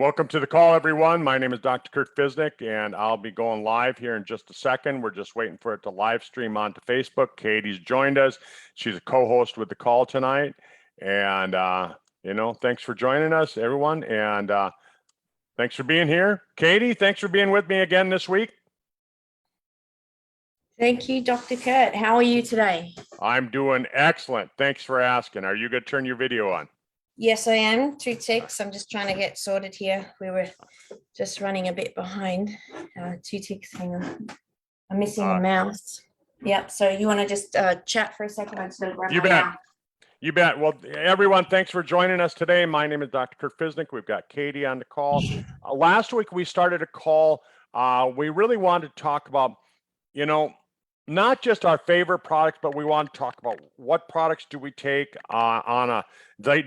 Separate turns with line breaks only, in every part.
Welcome to the call, everyone. My name is Dr. Kurt Fisnick, and I'll be going live here in just a second. We're just waiting for it to live stream onto Facebook. Katie's joined us. She's a co-host with the call tonight. And, thanks for joining us, everyone. And thanks for being here. Katie, thanks for being with me again this week.
Thank you, Dr. Kurt. How are you today?
I'm doing excellent. Thanks for asking. Are you going to turn your video on?
Yes, I am. 2 ticks. I'm just trying to get sorted here. We were just running a bit behind. 2 ticks. Hang on. I'm missing the mouse. Yep. So you want to just chat for a second? I'm just going to grab
You
my
bet.
mouse.
You bet. Well, everyone, thanks for joining us today. My name is Dr. Kurt Fisnick. We've got Katie on the call. Last week, we started a call. We really wanted to talk about, not just our favorite products, but we want to talk about what products do we take on a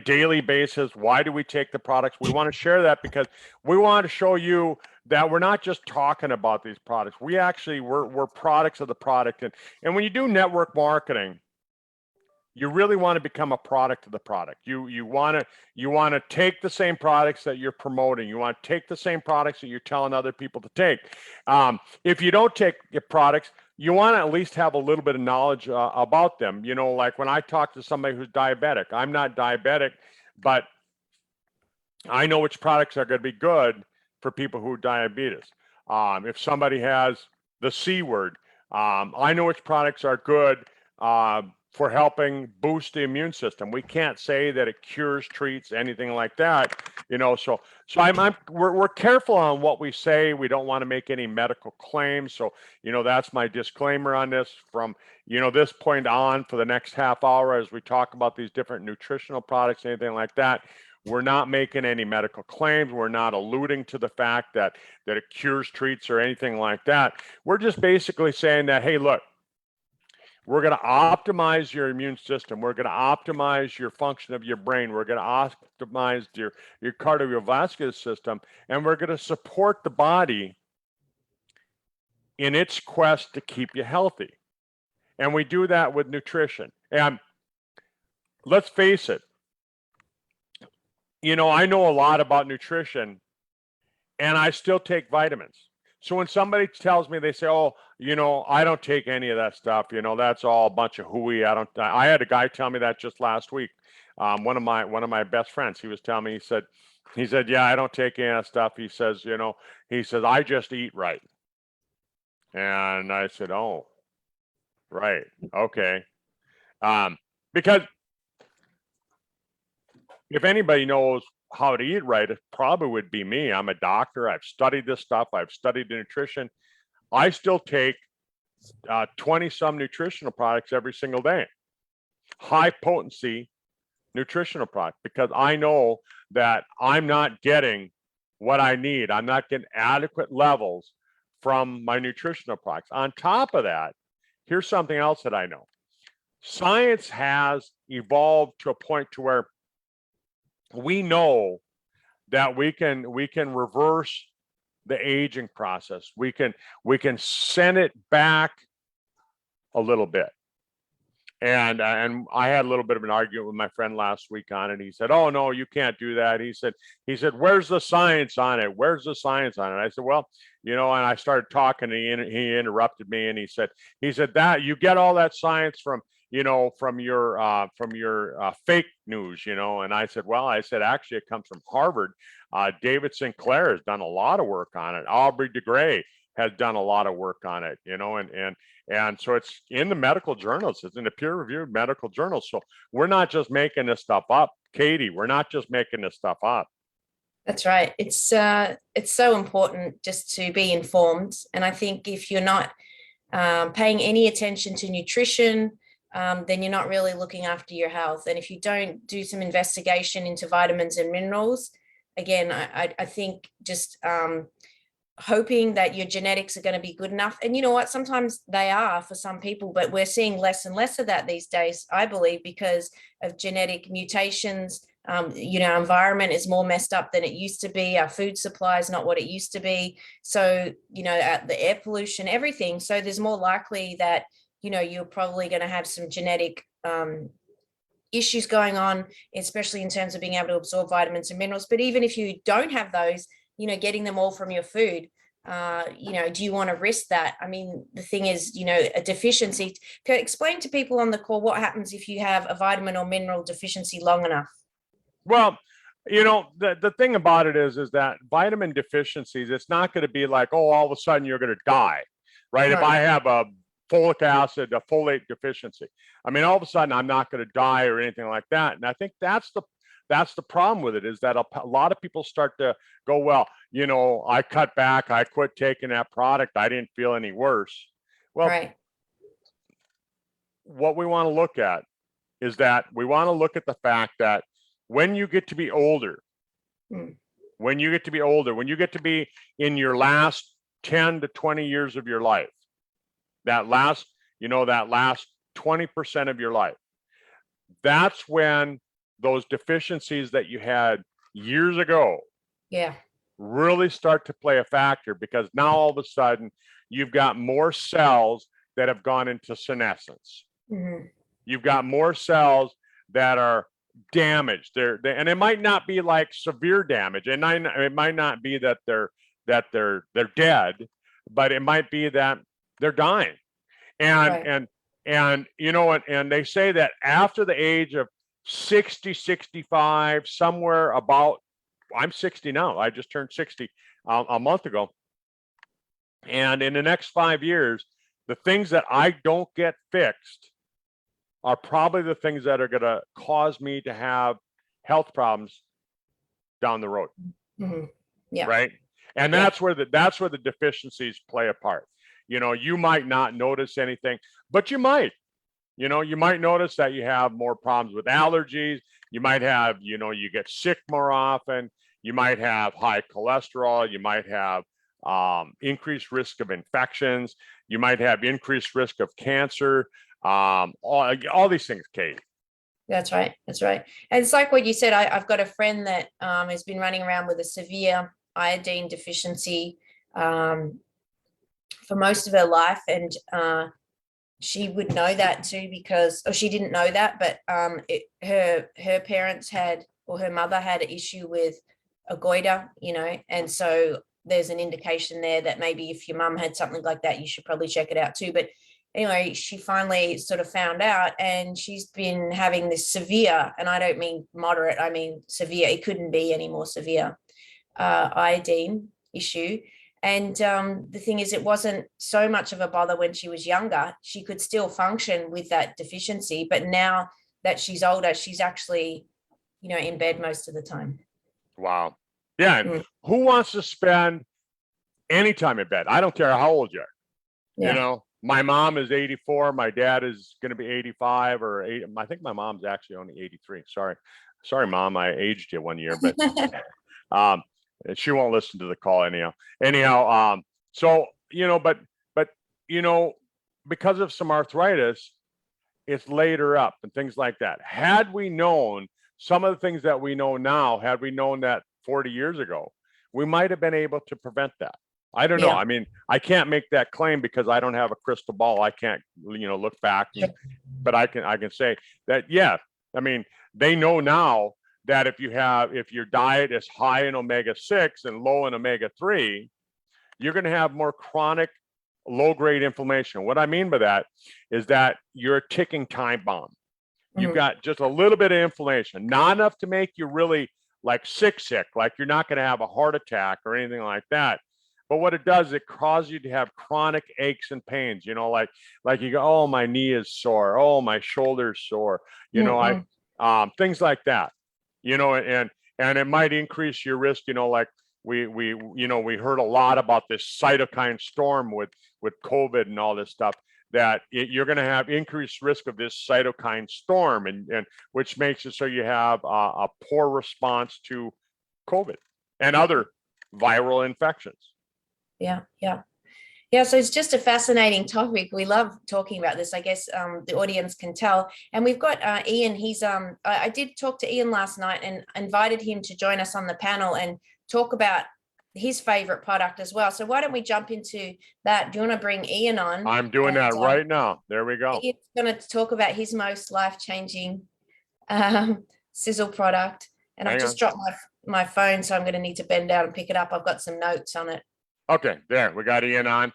daily basis. Why do we take the products? We want to share that because we want to show you that we're not just talking about these products. We actually, we're products of the product. And when you do network marketing, you really want to become a product of the product. You want to take the same products that you're promoting. You want to take the same products that you're telling other people to take. If you don't take your products, you want to at least have a little bit of knowledge about them. Like when I talk to somebody who's diabetic, I'm not diabetic, but I know which products are going to be good for people who have diabetes. If somebody has the C word, I know which products are good for helping boost the immune system. We can't say that it cures, treats, anything like that, So we're careful on what we say. We don't want to make any medical claims. So, that's my disclaimer on this. From this point on, for the next half hour, as we talk about these different nutritional products, anything like that, we're not making any medical claims. We're not alluding to the fact that it cures, treats, or anything like that. We're just basically saying that, hey, look, we're going to optimize your immune system. We're going to optimize your function of your brain. We're going to optimize your cardiovascular system. And we're going to support the body in its quest to keep you healthy. And we do that with nutrition. And let's face it, I know a lot about nutrition, and I still take vitamins. So when somebody tells me, they say, oh, I don't take any of that stuff. That's all a bunch of hooey. I had a guy tell me that just last week. One of my best friends, he was telling me, he said, yeah, I don't take any of that stuff. He says, I just eat right. And I said, oh, right. Okay. Because if anybody knows how to eat right, it probably would be me. I'm a doctor. I've studied this stuff. I've studied the nutrition. I still take 20 some nutritional products every single day, high potency nutritional products, because I know that I'm not getting what I need. I'm not getting adequate levels from my nutritional products. On top of that, here's something else that I know. Science has evolved to a point to where we know that we can reverse the aging process. We can send it back a little bit. And I had a little bit of an argument with my friend last week on it. He said, "Oh no, you can't do that." He said, "Where's the science on it? Where's the science on it?" I said, "Well, and I started talking, and he interrupted me, and he said that you get all that science from your fake news, And I said, well, actually, it comes from Harvard. David Sinclair has done a lot of work on it. Aubrey de Grey has done a lot of work on it, and so it's in the medical journals. It's in the peer-reviewed medical journals. So we're not just making this stuff up, Katie. We're not just making this stuff up.
That's right. It's so important just to be informed. And I think if you're not paying any attention to nutrition, then you're not really looking after your health. And if you don't do some investigation into vitamins and minerals, again, I think just hoping that your genetics are going to be good enough. And you know what, sometimes they are for some people, but we're seeing less and less of that these days, I believe, because of genetic mutations. Environment is more messed up than it used to be. Our food supply is not what it used to be. So, the air pollution, everything. So there's more likely that, you're probably going to have some genetic issues going on, especially in terms of being able to absorb vitamins and minerals. But even if you don't have those, you know, getting them all from your food, you know, do you want to risk that? I mean, the thing is, you know, a deficiency. Explain to people on the call what happens if you have a vitamin or mineral deficiency long enough.
Well, you know, the thing about it is that vitamin deficiencies, it's not going to be like, oh, all of a sudden you're going to die, right? If I have a folic acid, a folate deficiency, I mean, all of a sudden I'm not going to die or anything like that. And I think that's the problem with it, is that a lot of people start to go, well, you know, I cut back, I quit taking that product, I didn't feel any worse. Well,
Right.
what we want to look at is that we want to look at the fact that when you get to be older, when you get to be in your last 10 to 20 years of your life, that last 20% of your life, that's when those deficiencies that you had years ago really start to play a factor, because now all of a sudden you've got more cells that have gone into senescence. You've got more cells that are damaged. And it might not be like severe damage, and it might not be that they're dead, but it might be that they're dying. And you know, and they say that after the age of 60, 65, somewhere about, I'm 60 now. I just turned 60 a month ago. And in the next 5 years, the things that I don't get fixed are probably the things that are going to cause me to have health problems down the road.
Yeah.
Right. And that's where the deficiencies play a part. You know, you might not notice anything, but you might notice that you have more problems with allergies. You might have, you know, you get sick more often. You might have high cholesterol. You might have increased risk of infections. You might have increased risk of cancer. All these things, Kate.
That's right. And it's like what you said. I've got a friend that has been running around with a severe iodine deficiency for most of her life, and she would know that too, because, or she didn't know that, but her parents had, or her mother had an issue with a goiter, you know, and so there's an indication there that maybe if your mum had something like that, you should probably check it out too. But anyway, she finally sort of found out, and she's been having this severe, and I don't mean moderate, I mean severe, it couldn't be any more severe, iodine issue. And the thing is, it wasn't so much of a bother when she was younger. She could still function with that deficiency, but now that she's older, she's actually, you know, in bed most of the time.
Wow. Yeah. And who wants to spend any time in bed? I don't care how old you are. You know, my mom is 84. My dad is going to be 85 or 8. I think my mom's actually only 83. Sorry, Mom. I aged you 1 year, but she won't listen to the call anyhow. So, you know, but, you know, because of some arthritis, it's laid her up and things like that. Had we known some of the things that we know now, had we known that 40 years ago, we might have been able to prevent that. I don't know. I mean, I can't make that claim because I don't have a crystal ball. I can't, you know, look back, but I can say that, yeah, I mean, they know now that if your diet is high in omega-6 and low in omega-3, you're going to have more chronic low-grade inflammation. What I mean by that is that you're a ticking time bomb. You've got just a little bit of inflammation, not enough to make you really like sick, like you're not going to have a heart attack or anything like that. But what it does, it causes you to have chronic aches and pains, you know, like you go, oh, my knee is sore. Oh, my shoulder's sore. You know, things like that, you know, and it might increase your risk, you know, like we heard a lot about this cytokine storm with COVID and all this stuff, that you're going to have increased risk of this cytokine storm, and which makes it so you have a poor response to COVID and other viral infections. Yeah.
So it's just a fascinating topic. We love talking about this. I guess the audience can tell. And we've got Ian. He's I did talk to Ian last night and invited him to join us on the panel and talk about his favorite product as well. So why don't we jump into that? Do you want to bring Ian on?
I'm doing that right now. There we go.
Ian's going to talk about his most life-changing Sisel product, and I've
Hang
just
on.
dropped my phone, so I'm going to need to bend down and pick it up. I've got some notes on it.
Okay, there, we got Ian on.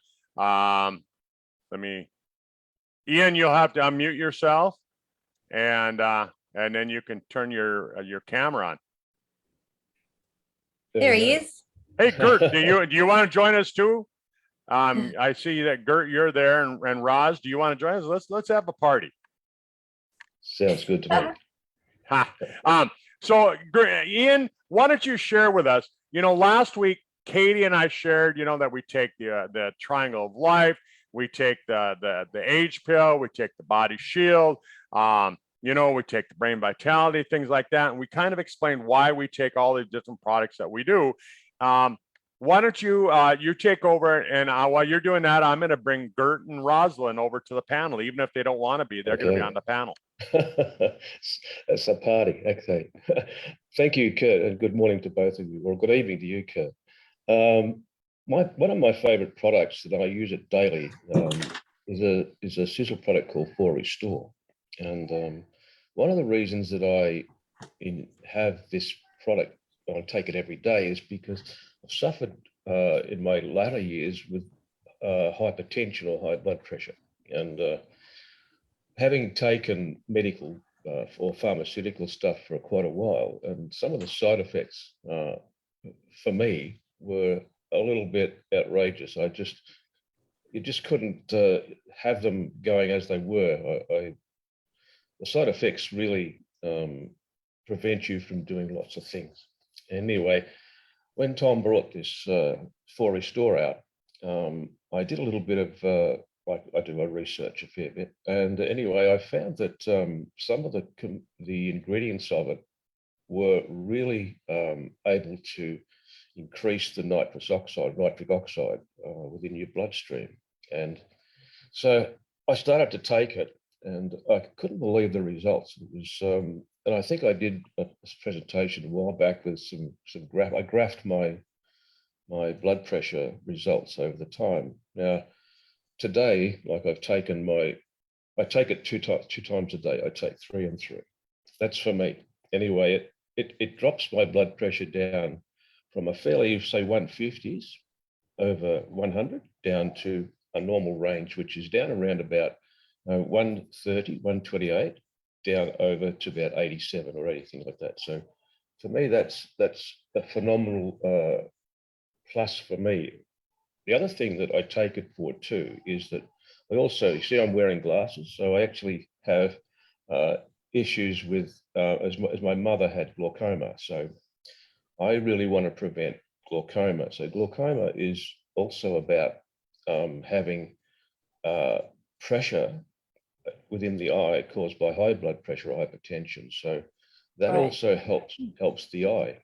Ian, you'll have to unmute yourself, and then you can turn your camera on.
There he is.
Hey, Geurt, do you want to join us too? I see that Geurt, you're there, and Roz, do you want to join us? Let's have a party.
Sounds good to me.
Ha. So Ian, why don't you share with us? Last week Katie and I shared, that we take the triangle of life, we take the age pill, we take the body shield, we take the brain vitality, things like that, and we kind of explained why we take all these different products that we do. Why don't you take over, and while you're doing that, I'm going to bring Geurt and Rosalind over to the panel. Even if they don't want to be, they're going to be on the panel.
It's a party. Okay. Thank you, Kurt, and good morning to both of you, or good evening to you, Kurt. One of my favorite products that I use it daily is a Sisel product called For Restore. And one of the reasons that I have this product, I take it every day, is because I've suffered in my latter years with hypertension or high blood pressure. And having taken medical or pharmaceutical stuff for quite a while, and some of the side effects for me were a little bit outrageous. You just couldn't have them going as they were. The side effects really prevent you from doing lots of things. Anyway, when Tom brought this For Restore out, I did a little bit of I do my research a fair bit, and anyway, I found that some of the ingredients of it were really able to increase the nitric oxide within your bloodstream. And so I started to take it, and I couldn't believe the results. It was, and I think I did a presentation a while back with some graph. I graphed my blood pressure results over the time. Now, today, like I take it two times a day. I take 3 and 3. That's for me. Anyway, it drops my blood pressure down from a fairly, say, 150s over 100 down to a normal range, which is down around about 130, 128, down over to about 87 or anything like that. So for me, that's a phenomenal plus for me. The other thing that I take it for too is that I also, you see I'm wearing glasses, so I actually have issues with, as my mother had glaucoma, so I really want to prevent glaucoma. So glaucoma is also about having pressure within the eye caused by high blood pressure or hypertension. So that also helps the eye.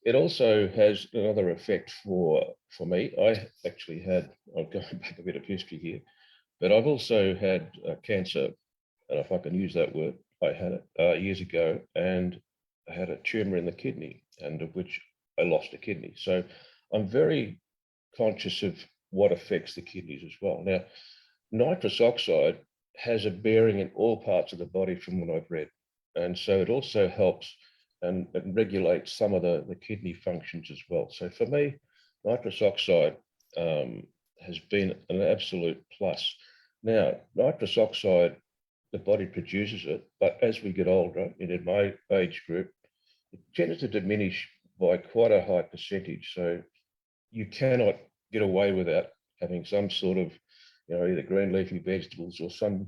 It also has another effect for me. I actually had, I'm going back a bit of history here, but I've also had cancer, and if I can use that word, I had it years ago, and I had a tumor in the kidney, and of which I lost a kidney. So I'm very conscious of what affects the kidneys as well. Now, nitrous oxide has a bearing in all parts of the body from what I've read. And so it also helps and regulates some of the kidney functions as well. So for me, nitrous oxide has been an absolute plus. Now, nitrous oxide, the body produces it, but as we get older, and in my age group, it tends to diminish by quite a high percentage. So you cannot get away without having some sort of, either green leafy vegetables or some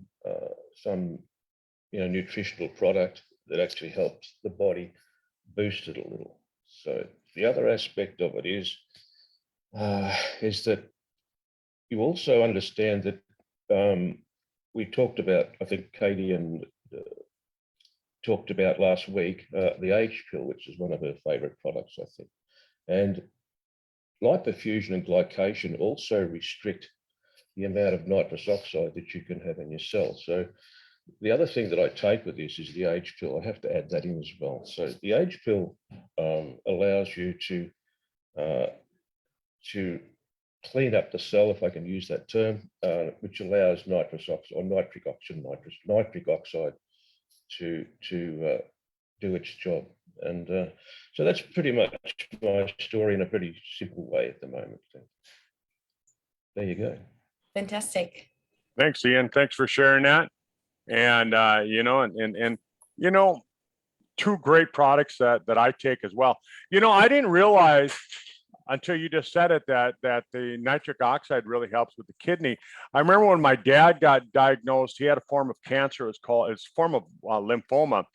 nutritional product that actually helps the body boost it a little. So the other aspect of it is that you also understand that we talked about, I think Katie and talked about last week, the age pill, which is one of her favorite products, I think. And lipofuscin and glycation also restrict the amount of nitrous oxide that you can have in your cells. So the other thing that I take with this is the age pill. I have to add that in as well. So the age pill allows you to clean up the cell, if I can use that term, which allows nitrous oxide or nitric oxide to do its job. And so that's pretty much my story in a pretty simple way at the moment. So there you go.
Fantastic.
Thanks, Ian. Thanks for sharing that. And you know, two great products that I take as well. You know, I didn't realize until you just said it that the nitric oxide really helps with the kidney. I remember when my dad got diagnosed, he had a form of cancer. It's a form of lymphoma,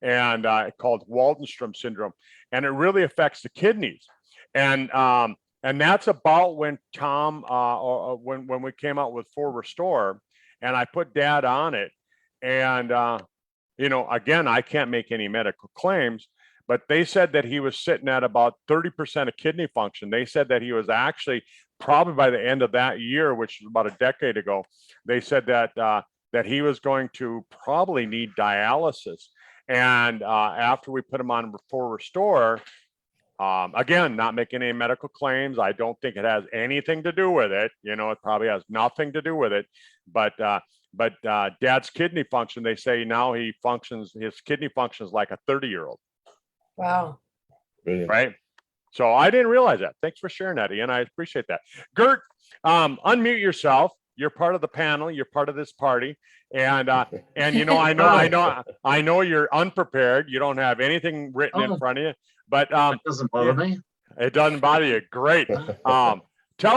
and called Waldenstrom syndrome, and it really affects the kidneys. And that's about when Tom or when we came out with Full Restore, and I put Dad on it, and you know, again, I can't make any medical claims, but they said that he was sitting at about 30% of kidney function. They said that he was actually probably by the end of that year, which was about a decade ago, they said that that he was going to probably need dialysis. And after we put him on Full Restore, again, not making any medical claims. I don't think it has anything to do with it. You know, it probably has nothing to do with it. But Dad's kidney function, they say now his kidney functions like a 30-year-old.
Wow.
Brilliant.
Right. So I didn't realize that. Thanks for sharing that, Ian. I appreciate that. Geurt, unmute yourself. You're part of the panel. You're part of this party. And you know, I know you're unprepared. You don't have anything written in front of you, but
It doesn't bother me.
it doesn't bother you. Great. Tell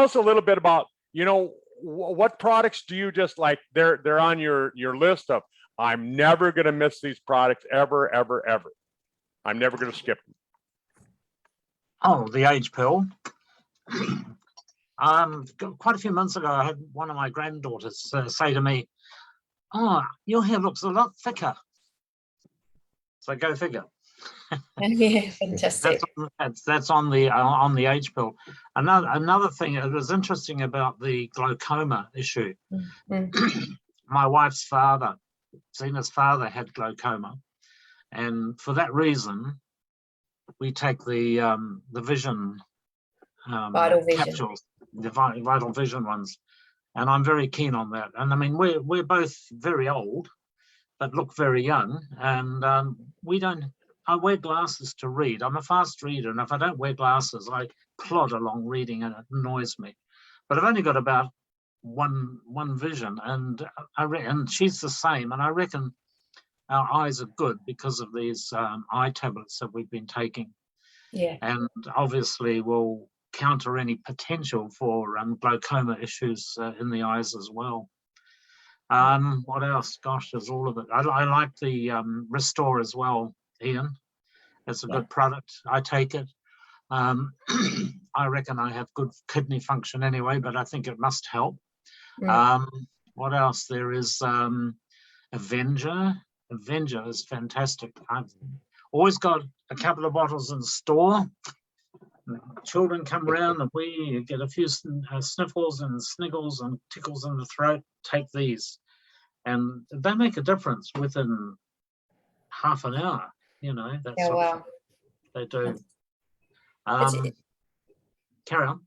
us a little bit about, you know, what products do you just like? They're on your list of, I'm never going to miss these products ever, ever, ever. I'm never going to skip them.
Oh, the age pill. Quite a few months ago, I had one of my granddaughters say to me, "Oh, your hair looks a lot thicker." So go figure.
Yeah, fantastic.
That's on the age pill. Another thing that was interesting about the glaucoma issue. My wife's father, Zena's father, had glaucoma, and for that reason, we take the vision
Vital Vision.
capsules, the Vital Vision ones, and I'm very keen on that. And I mean, we're both very old, but look very young, and we don't. I wear glasses to read. I'm a fast reader, and if I don't wear glasses, I plod along reading, and it annoys me. But I've only got about one vision, and and she's the same, and I reckon our eyes are good because of these eye tablets that we've been taking.
Yeah.
And obviously will counter any potential for glaucoma issues in the eyes as well. What else? Gosh, there's all of it. I like the Restore as well, Ian. It's a good product. I take it. I reckon I have good kidney function anyway, but I think it must help. What else? There is Avenger. Avenger is fantastic. I've always got a couple of bottles in the store. Children come around and we get a few sniffles and sniggles and tickles in the throat. Take these, and they make a difference within half an hour. You know, that's
Wow.
They do. Carry on.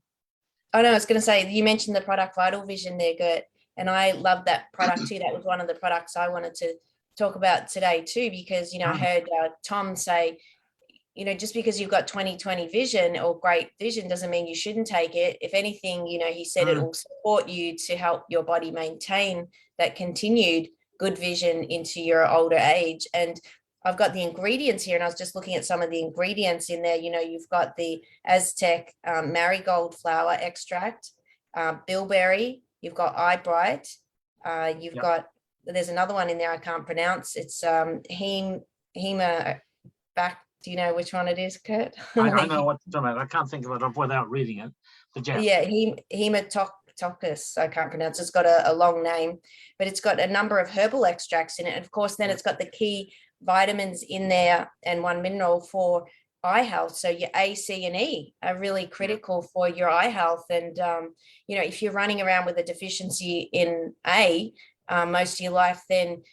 Oh no, I was going to say, you mentioned the product Vital Vision there, Geurt, and I love that product too. That was one of the products I wanted to talk about today too, because, you know, I heard Tom say, you know, just because you've got 20/20 vision or great vision doesn't mean you shouldn't take it. If anything, you know, he said it will support you to help your body maintain that continued good vision into your older age. And I've got the ingredients here, and I was just looking at some of the ingredients in there. You know, you've got the Aztec marigold flower extract, bilberry, you've got eye bright, you've got, there's another one in there I can't pronounce. It's hema back. Do you know which one it is, Geurt?
I know what you're talking about. I can't think of it without reading it.
Yeah, hematoccus. I can't pronounce. It's got a long name, but it's got a number of herbal extracts in it. And of course, then it's got the key vitamins in there and one mineral for eye health. So your A, C, and E are really critical for your eye health. And you know, if you're running around with a deficiency in A most of your life, then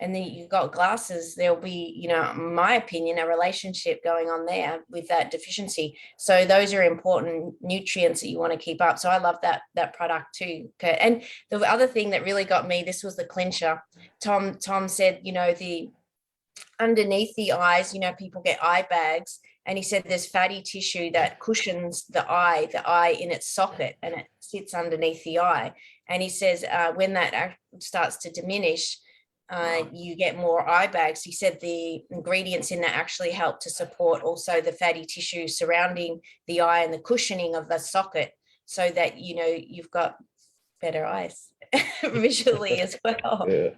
you've got glasses, there'll be, you know, in my opinion, a relationship going on there with that deficiency. So those are important nutrients that you want to keep up. So I love that product too. Okay. And the other thing that really got me, this was the clincher. Tom said, you know, the underneath the eyes, people get eye bags, and he said there's fatty tissue that cushions the eye in its socket, and it sits underneath the eye. And he says when that starts to diminish, you get more eye bags. He said the ingredients in that actually help to support also the fatty tissue surrounding the eye and the cushioning of the socket, so that you've got better eyes visually as well.
Yeah.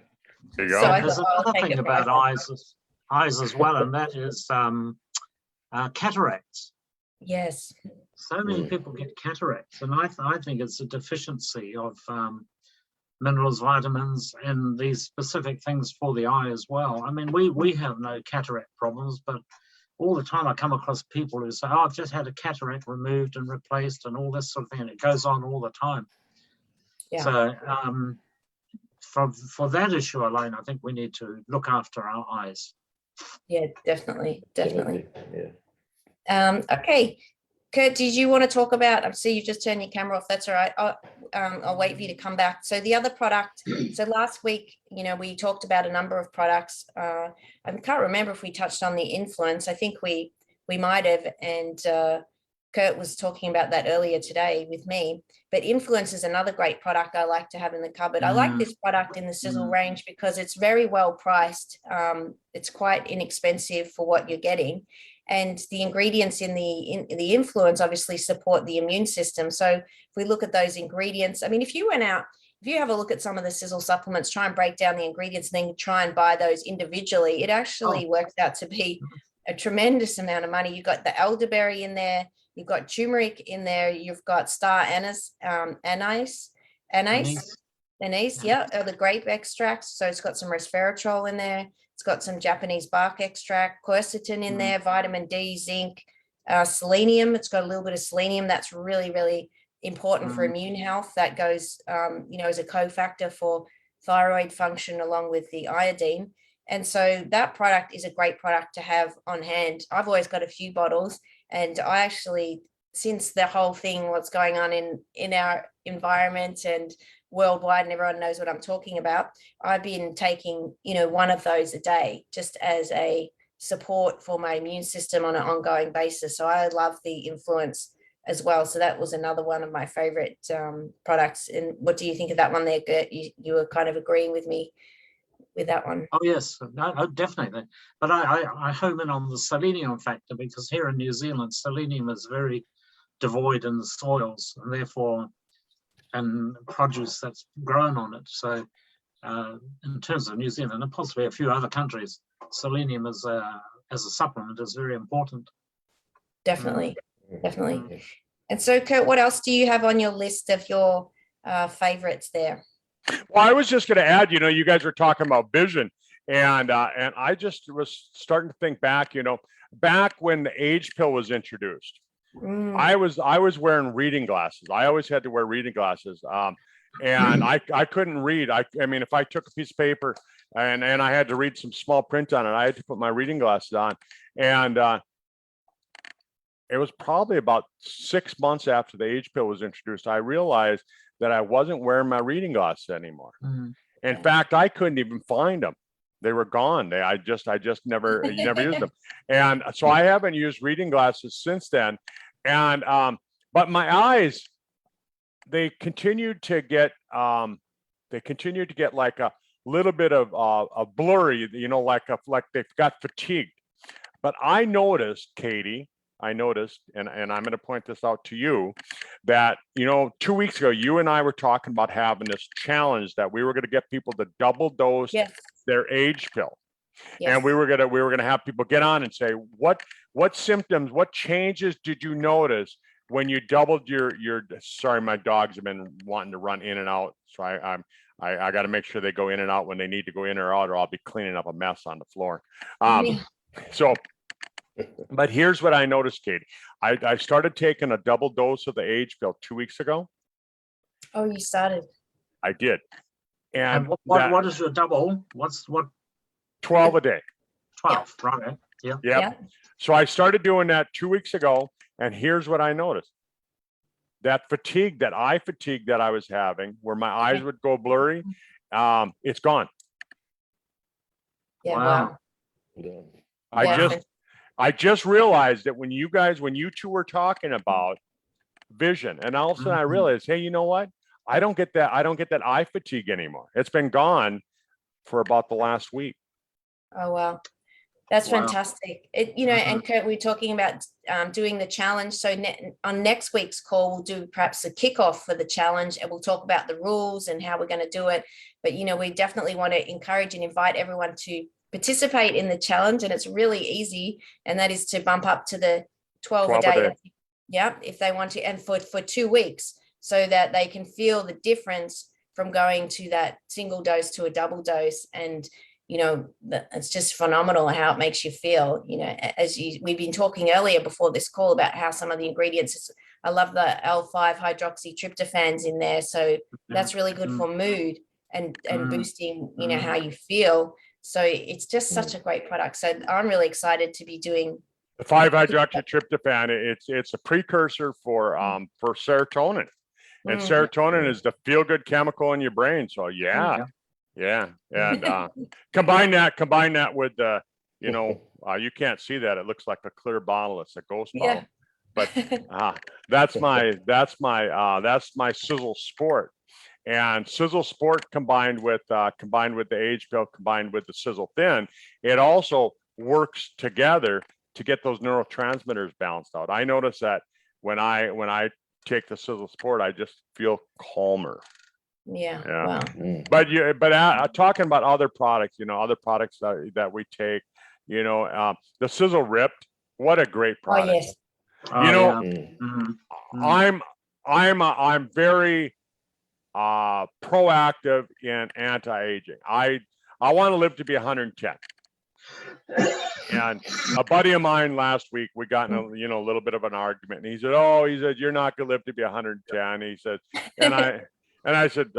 There you go.
So I
There's
thought, I'll
another
take
thing
it
about
further.
eyes as well, and that is cataracts.
Yes.
So many people get cataracts, and I think it's a deficiency of minerals, vitamins, and these specific things for the eye as well. I mean, we have no cataract problems, but all the time I come across people who say, "Oh, I've just had a cataract removed and replaced," and all this sort of thing. And it goes on all the time.
Yeah.
So for that issue alone, I think we need to look after our eyes.
Yeah, definitely.
Yeah.
Okay. Geurt, did you want to talk about, I see you've just turned your camera off. That's all right. I'll wait for you to come back. So the other product, so last week, we talked about a number of products. I can't remember if we touched on the influence. I think we might have, and Geurt was talking about that earlier today with me. But influence is another great product I like to have in the cupboard. I like this product in the Sisel range because it's very well priced. It's quite inexpensive for what you're getting. And the ingredients in the influence obviously support the immune system. So if we look at those ingredients, I mean, if you have a look at some of the Sisel supplements, try and break down the ingredients, and then try and buy those individually, it actually works out to be a tremendous amount of money. You've got the elderberry in there, you've got turmeric in there, you've got star anise, the grape extracts. So it's got some resveratrol in there. It's got some Japanese bark extract, quercetin in there, vitamin D, zinc, selenium. It's got a little bit of selenium. That's really, really important for immune health. That goes, as a cofactor for thyroid function along with the iodine. And so that product is a great product to have on hand. I've always got a few bottles, and I actually, since the whole thing, what's going on in our environment and worldwide, and everyone knows what I'm talking about, I've been taking, one of those a day just as a support for my immune system on an ongoing basis. So I love the influence as well. So that was another one of my favorite products. And what do you think of that one there, Geurt? You were kind of agreeing with me with that one.
Oh yes, no, definitely. But I home in on the selenium factor, because here in New Zealand, selenium is very devoid in the soils, and therefore and produce that's grown on it. So in terms of New Zealand and possibly a few other countries, selenium as a supplement is very important.
Definitely. And so, Geurt, what else do you have on your list of your favorites there?
Well, I was just going to add, you guys were talking about vision, and I just was starting to think back, back when the age pill was introduced. I was wearing reading glasses. I always had to wear reading glasses, and I couldn't read. I mean, if I took a piece of paper and I had to read some small print on it, I had to put my reading glasses on, and it was probably about 6 months after the age pill was introduced, I realized that I wasn't wearing my reading glasses anymore. In fact, I couldn't even find them. They were gone. I just never used them. And so I haven't used reading glasses since then. And, but my eyes, they continued to get like a little bit of a blurry, like they've got fatigued. But I noticed, Katie, and I'm going to point this out to you, that, 2 weeks ago, you and I were talking about having this challenge that we were going to get people to double dose their age pill. Yes. And we were going to have people get on and say, what symptoms, what changes did you notice when you doubled your, sorry, my dogs have been wanting to run in and out. So I got to make sure they go in and out when they need to go in or out, or I'll be cleaning up a mess on the floor. So, but here's what I noticed, Katie. I started taking a double dose of the age pill 2 weeks ago.
Oh, you started?
I did. And
what is your double? What?
12 a day.
12, right?
Yeah. So I started doing that 2 weeks ago, and here's what I noticed. That eye fatigue that I was having, where my eyes would go blurry, it's gone.
Yeah. Wow.
Well done.
I just realized that when you two were talking about vision, and all of a sudden I realized, hey, you know what? I don't get that eye fatigue anymore. It's been gone for about the last week.
Oh, wow. That's
Wow.
fantastic. And Kurt, we're talking about doing the challenge. So on next week's call, we'll do perhaps a kickoff for the challenge, and we'll talk about the rules and how we're going to do it. But, we definitely want to encourage and invite everyone to participate in the challenge. And it's really easy. And that is to bump up to the 12 a day. Yeah, if they want to, and for 2 weeks, so that they can feel the difference from going to that single dose to a double dose. And it's just phenomenal how it makes you feel. We've been talking earlier before this call about how some of the ingredients, I love the L5 hydroxytryptophans in there. So that's really good for mood and boosting, how you feel. So it's just such a great product. So I'm really excited to be doing
the 5-hydroxytryptophan. It's a precursor for serotonin, and serotonin is the feel-good chemical in your brain. So yeah. And combine that with the, you can't see that. It looks like a clear bottle. It's a ghost bottle, but that's my Sisel Sport, and Sisel Sport combined with the age pill, combined with the Sisel Thin, it also works together to get those neurotransmitters balanced out. I notice that when I take the Sisel Sport, I just feel calmer.
Yeah. Wow.
But talking about other products, other products that we take, the Sisel Ripped, what a great product.
Oh, yes.
I'm very proactive in anti-aging. I want to live to be 110. And a buddy of mine last week, we got in a little bit of an argument, and he said, you're not gonna live to be 110. He said, and I said,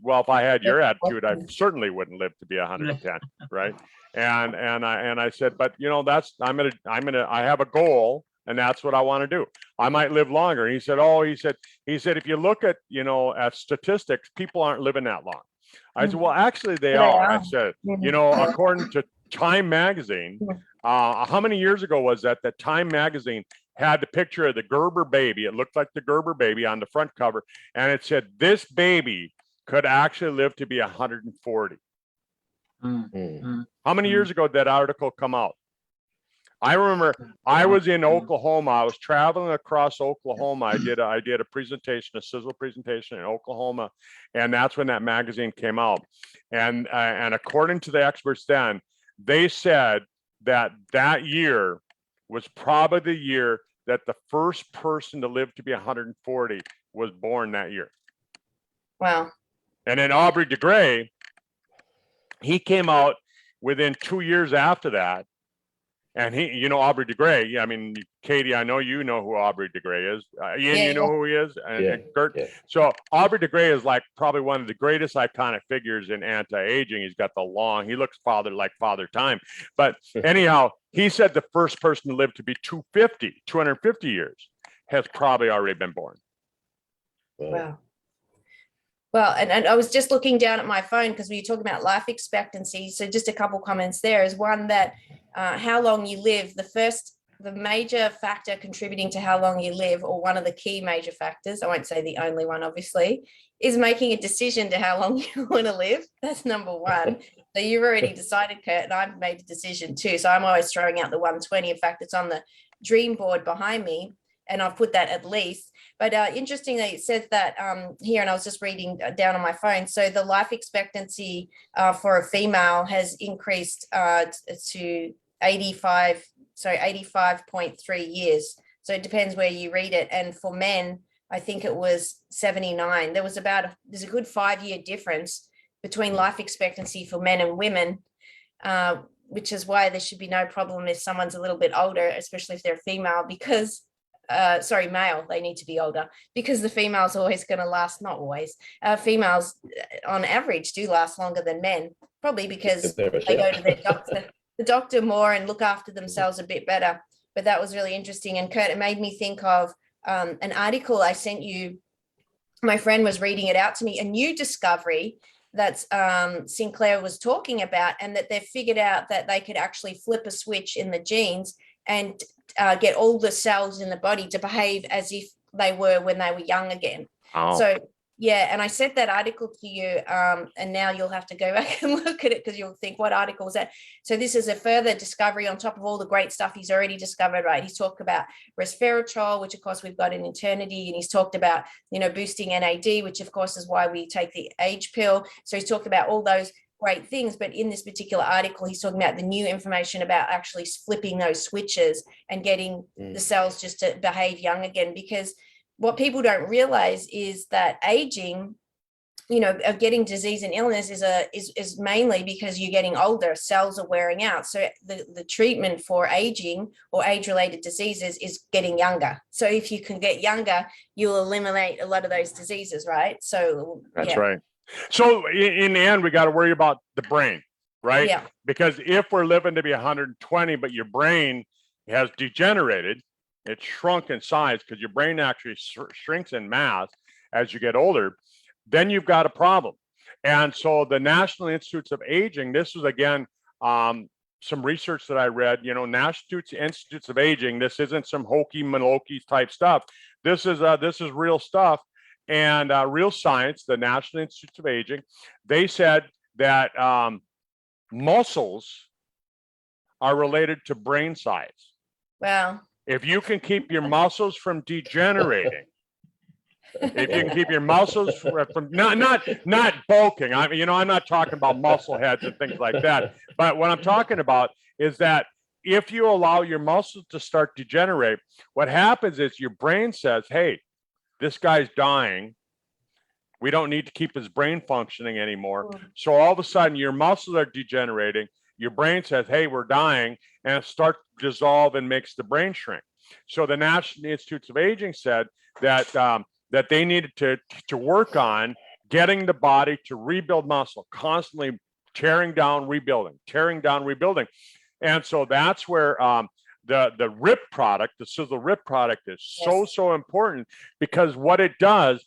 well, if I had your attitude, I certainly wouldn't live to be 110, right? And I said, but I have a goal, and that's what I want to do. I might live longer. And he said, if you look at at statistics, people aren't living that long. I said, well, actually they are. I said, according to Time magazine, how many years ago was that Time magazine had the picture of the Gerber baby? It looked like the Gerber baby on the front cover, and it said this baby could actually live to be 140. How many years ago did that article come out? I remember I was in Oklahoma. I was traveling across Oklahoma. I did a presentation, a Sisel presentation in Oklahoma, and that's when that magazine came out. And according to the experts then, they said that year was probably the year that the first person to live to be 140 was born that year.
Wow.
And then Aubrey de Grey, he came out within 2 years after that. And he, Aubrey de Grey, I mean, Katie, I know you know who Aubrey de Grey is. Ian, you know who he is? And Geurt. Yeah. So Aubrey de Grey is like probably one of the greatest iconic figures in anti-aging. He's got he looks like Father Time. But anyhow, he said the first person to live to be 250 years has probably already been born.
Wow. Well, and I was just looking down at my phone because we were talking about life expectancy. So just a couple comments there is one that how long you live, the major factor contributing to how long you live, or one of the key major factors, I won't say the only one, obviously, is making a decision to how long you want to live. That's number one. So you've already decided, Kurt, and I've made a decision too. So I'm always throwing out the 120. In fact, it's on the dream board behind me, and I've put that at least. But interestingly, it says that here, and I was just reading down on my phone. So the life expectancy for a female has increased to 85.3 years. So it depends where you read it. And for men, I think it was 79. There's a good 5-year difference between life expectancy for men and women, which is why there should be no problem if someone's a little bit older, especially if they're female, because male, they need to be older, because the female's always going to last, not always, females on average do last longer than men, probably because they go to the doctor more and look after themselves a bit better. But that was really interesting. And Kurt, it made me think of an article I sent you. My friend was reading it out to me, a new discovery Sinclair was talking about, and that they've figured out that they could actually flip a switch in the genes and get all the cells in the body to behave as if they were when they were young again.
Oh.
So yeah, and I sent that article to you, and now you'll have to go back and look at it because you'll think, what article is that? So this is a further discovery on top of all the great stuff he's already discovered, right? He's talked about resveratrol, which of course we've got in Eternity, and he's talked about, boosting NAD, which of course is why we take the age pill. So he's talked about all those great things, but in this particular article, he's talking about the new information about actually flipping those switches and getting the cells just to behave young again, because what people don't realize is that aging, of getting disease and illness is mainly because you're getting older, cells are wearing out. So the treatment for aging or age-related diseases is getting younger. So if you can get younger, you'll eliminate a lot of those diseases, right? So
that's right. So in the end, we got to worry about the brain, right?
Yeah.
Because if we're living to be 120, but your brain has degenerated, it's shrunk in size because your brain actually shrinks in mass as you get older, then you've got a problem. And so the National Institutes of Aging, this was again, some research that I read, National Institutes of Aging, this isn't some hokey malokey type stuff. This is real stuff and real science. The National Institutes of Aging, they said that muscles are related to brain size.
Wow.
If you can keep your muscles from degenerating, if you can keep your muscles from not bulking, I'm not talking about muscle heads and things like that. But what I'm talking about is that if you allow your muscles to start degenerate, what happens is your brain says, hey, this guy's dying. We don't need to keep his brain functioning anymore. So all of a sudden your muscles are degenerating. Your brain says, hey, we're dying, and it starts to dissolve and makes the brain shrink. So the National Institutes of Aging said that that they needed to work on getting the body to rebuild muscle, constantly tearing down, rebuilding. And so that's where the RIP product, the Sisel RIP product is so important, because what it does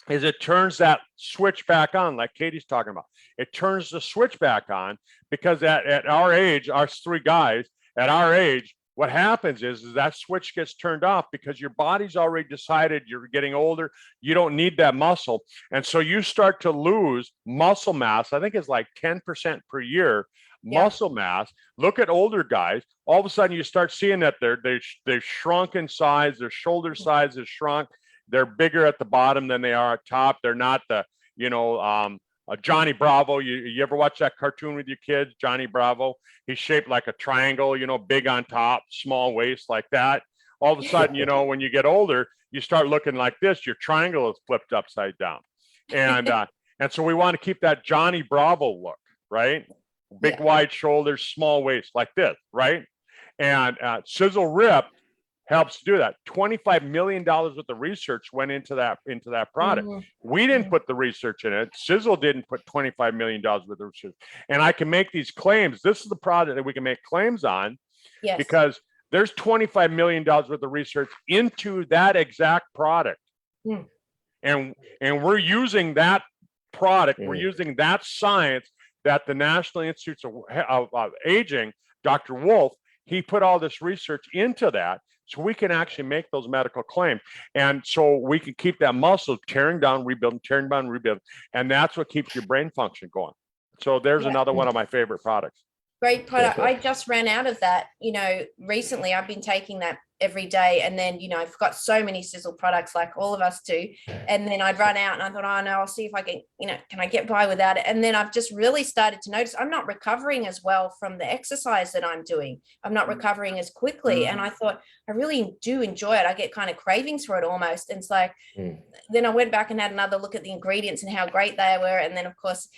is it turns that switch back on, like Katie's talking about. It turns the switch back on, because at our age, our three guys, at our age, what happens is that switch gets turned off because your body's already decided you're getting older. You don't need that muscle. And so you start to lose muscle mass. I think it's like 10% per year, muscle mass. Look at older guys. All of a sudden you start seeing that they've shrunk in size. Their shoulder size is shrunk. They're bigger at the bottom than they are at top. They're not the, Johnny Bravo. You ever watch that cartoon with your kids, Johnny Bravo? He's shaped like a triangle, big on top, small waist, like that. All of a sudden, when you get older, you start looking like this. Your triangle is flipped upside down. And so we want to keep that Johnny Bravo look, right? Big, wide shoulders, small waist, like this, right? And Sisel RIP helps do that. $25 million worth of research went into that product. We didn't put the research in it. Sisel didn't put $25 million worth of research. And I can make these claims. This is the product that we can make claims on, because there's $25 million worth of research into that exact product. And we're using that product, we're using that science that the National Institutes of Aging, Dr. Wolf, he put all this research into that, so we can actually make those medical claims. And so we can keep that muscle tearing down, rebuilding, and that's what keeps your brain function going. So there's another one of my favorite products.
Great product. I just ran out of that, recently. I've been taking that every day, and then I've got so many Sisel products, like all of us do, and then I'd run out and I thought, oh no, I'll see if I can, can I get by without it? And then I've just really started to notice I'm not recovering as well from the exercise that I'm doing. I'm not recovering as quickly. And I thought, I really do enjoy it. I get kind of cravings for it almost. And it's like, then I went back and had another look at the ingredients and how great they were, and then of course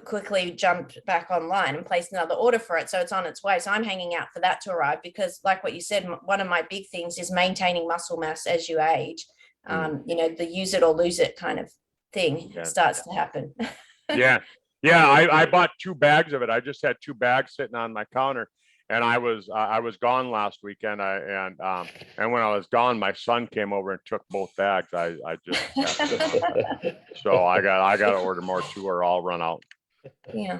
quickly jumped back online and placed another order for it. So it's on its way. So I'm hanging out for that to arrive, because like what you said, one of my big things is maintaining muscle mass as you age. The use it or lose it kind of thing starts to happen. I bought 2 bags of it. I just had 2 bags sitting on my counter,
And I was gone last weekend. And when I was gone, my son came over and took both bags. I just so I got to order more too, or I'll run out.
Yeah.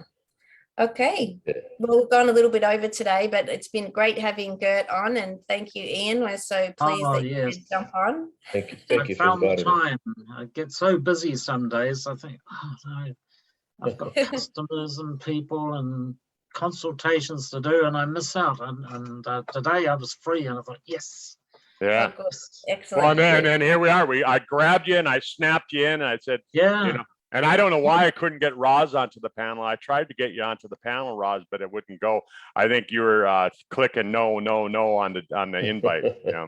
Okay.
Yeah.
Well, we've gone a little bit over today, but it's been great having Geurt on, and thank you, Ian. We're so pleased
Oh,
that you
yes.
could jump on.
Thank
I
you for
found the
inviting me.
time. I get so busy some days. I think, oh, no, I've got customers and people and consultations to do, and I miss out. And today I was free, and I thought, yes.
Yeah.
Oh, good. Excellent.
Well, and then here we are. I grabbed you and I snapped you in, and I said,
Yeah.
you know, and I don't know why I couldn't get Roz onto the panel. I tried to get you onto the panel, Roz, but it wouldn't go. I think you were clicking no on the invite.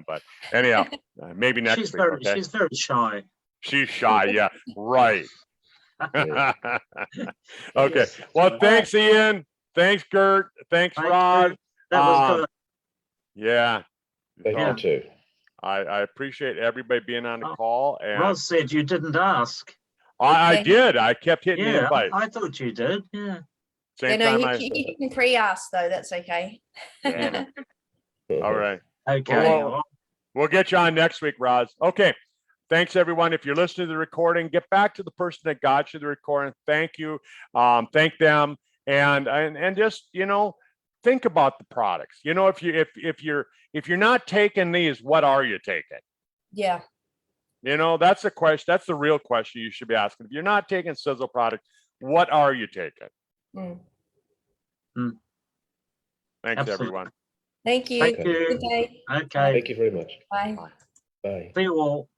But anyhow, maybe next
she's
week.
very,
Okay.
she's very shy.
She's shy. Yeah. Right.
Yeah.
Okay.
Yes.
Well, thanks, Ian. Thanks, Geurt. Thanks,
Thank
Rod.
you. That was good.
Yeah.
Thank
So,
you too.
I appreciate everybody being on the
Oh,
call. And
Ross said you didn't ask.
I
Okay.
did. I kept hitting the
Yeah,
invite.
I thought you did. Yeah.
Same
No,
time
you can pre-ask though. That's okay.
Yeah. All right.
Okay.
Well, we'll get you on next week, Roz. Okay. Thanks, everyone. If you're listening to the recording, get back to the person that got you the recording. Thank you. Thank them. And just, think about the products. If you're not taking these, what are you taking?
Yeah.
That's the question. That's the real question you should be asking. If you're not taking Sisel products, what are you taking?
Mm.
Thanks,
Absolutely.
everyone.
Thank you.
Thank you.
Good day.
Okay.
Thank you very much.
Bye.
Bye.
See you all.